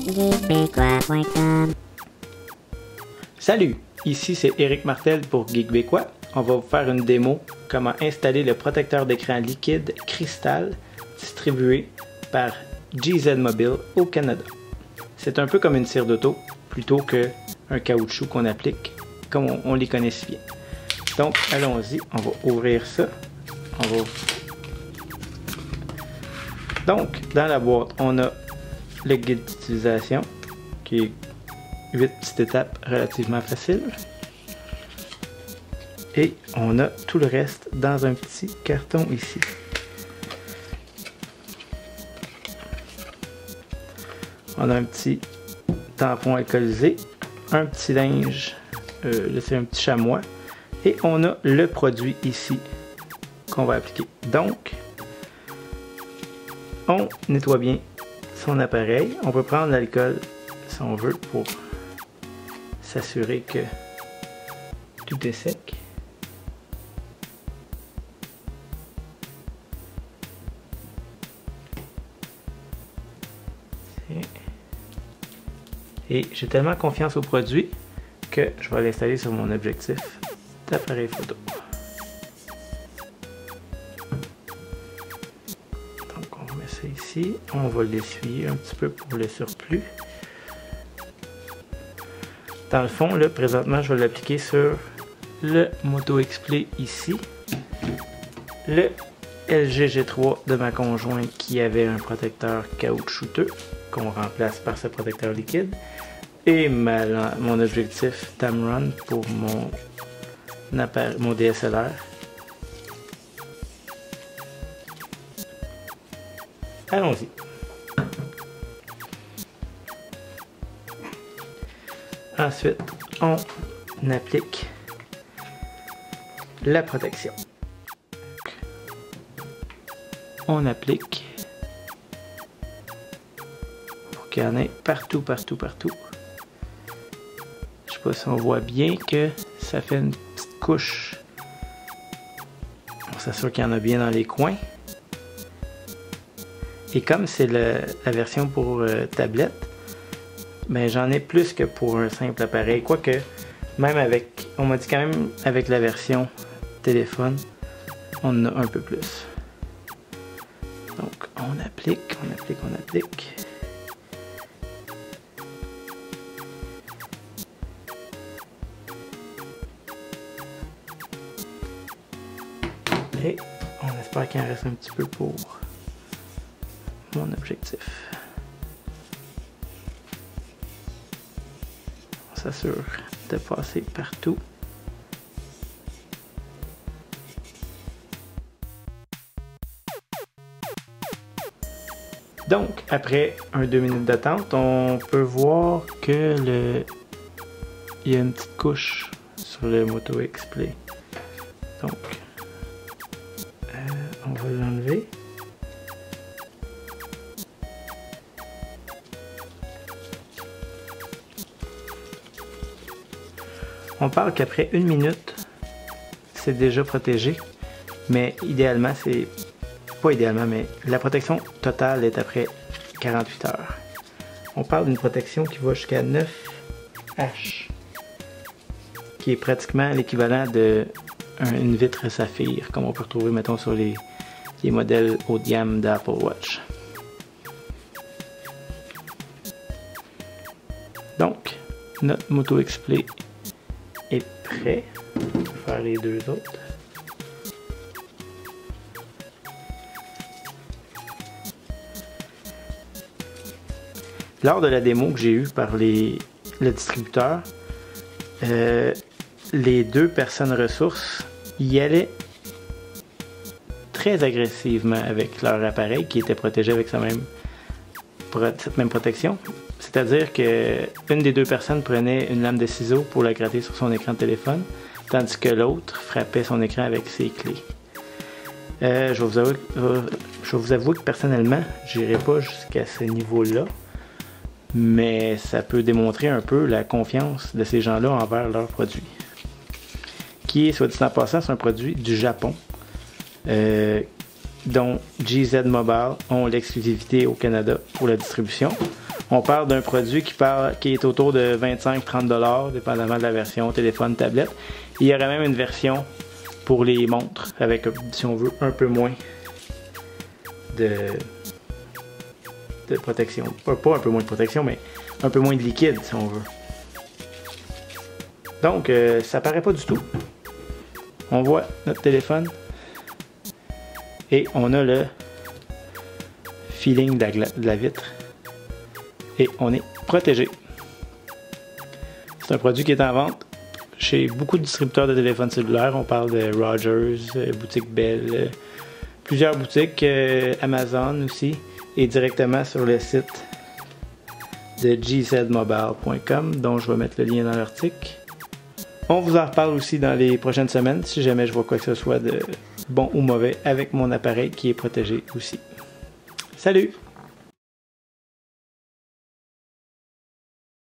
geekbequois.com. Salut, ici c'est Éric Martel pour Geekbequois. On va vous faire une démo comment installer le protecteur d'écran liquide Crystal distribué par GZ Mobile au Canada. C'est un peu comme une cire d'auto plutôt qu'un caoutchouc qu'on applique comme on les connaît si bien. Donc allons-y, on va ouvrir ça. Donc dans la boîte on a le guide d'utilisation qui est 8 petites étapes relativement faciles. Et on a tout le reste dans un petit carton ici. On a un petit tampon alcoolisé, un petit linge, c'est un petit chamois, et on a le produit ici qu'on va appliquer. Donc, on nettoie bien son appareil. On peut prendre l'alcool si on veut pour s'assurer que tout est sec. Et j'ai tellement confiance au produit que je vais l'installer sur mon objectif d'appareil photo. Donc on met ça ici, on va l'essuyer un petit peu pour le surplus. Dans le fond, là, présentement, je vais l'appliquer sur le Moto X-Play ici, le LG G3 de ma conjointe qui avait un protecteur caoutchouteux qu'on remplace par ce protecteur liquide, et mon objectif Tamron pour mon DSLR. Allons-y. Ensuite, on applique la protection. On applique pour qu'il y en ait partout. Je sais pas si on voit bien que ça fait une petite couche. On s'assure qu'il y en a bien dans les coins. Et comme c'est la version pour tablette, ben j'en ai plus que pour un simple appareil. Quoique, même avec, on m'a dit quand même avec la version téléphone, on en a un peu plus. Donc on applique. Et on espère qu'il en reste un petit peu pour mon objectif. On s'assure de passer partout. Donc, après 2 minutes d'attente, on peut voir que il y a une petite couche sur le Moto X-Play. Donc, on va l'enlever. On parle qu'après 1 minute, c'est déjà protégé, mais idéalement, c'est pas idéalement, mais la protection totale est après 48 heures. On parle d'une protection qui va jusqu'à 9H, qui est pratiquement l'équivalent d'une vitre saphir, comme on peut retrouver, mettons, sur les modèles haut de gamme d'Apple Watch. Donc, notre Moto X-Play est prêt. On va faire les deux autres. Lors de la démo que j'ai eue par le distributeur, les 2 personnes ressources y allaient très agressivement avec leur appareil qui était protégé avec cette même protection. C'est-à-dire qu'une des 2 personnes prenait une lame de ciseaux pour la gratter sur son écran de téléphone, tandis que l'autre frappait son écran avec ses clés. Je vais vous avouer que personnellement, je n'irai pas jusqu'à ce niveau-là, mais ça peut démontrer un peu la confiance de ces gens-là envers leurs produits. Qui est, soit dit en passant, c'est un produit du Japon, dont GZ Mobile ont l'exclusivité au Canada pour la distribution. On parle d'un produit qui est autour de 25-30$, dépendamment de la version téléphone, tablette. Il y aurait même une version pour les montres, avec, si on veut, un peu moins de protection. Pas un peu moins de protection, mais un peu moins de liquide, si on veut. Donc, ça paraît pas du tout. On voit notre téléphone et on a le feeling de la vitre et on est protégé. C'est un produit qui est en vente chez beaucoup de distributeurs de téléphones cellulaires. On parle de Rogers, Boutique Bell, plusieurs boutiques, Amazon aussi, et directement sur le site de gzmobile.com, dont je vais mettre le lien dans l'article. On vous en reparle aussi dans les prochaines semaines, si jamais je vois quoi que ce soit de bon ou mauvais avec mon appareil qui est protégé aussi. Salut!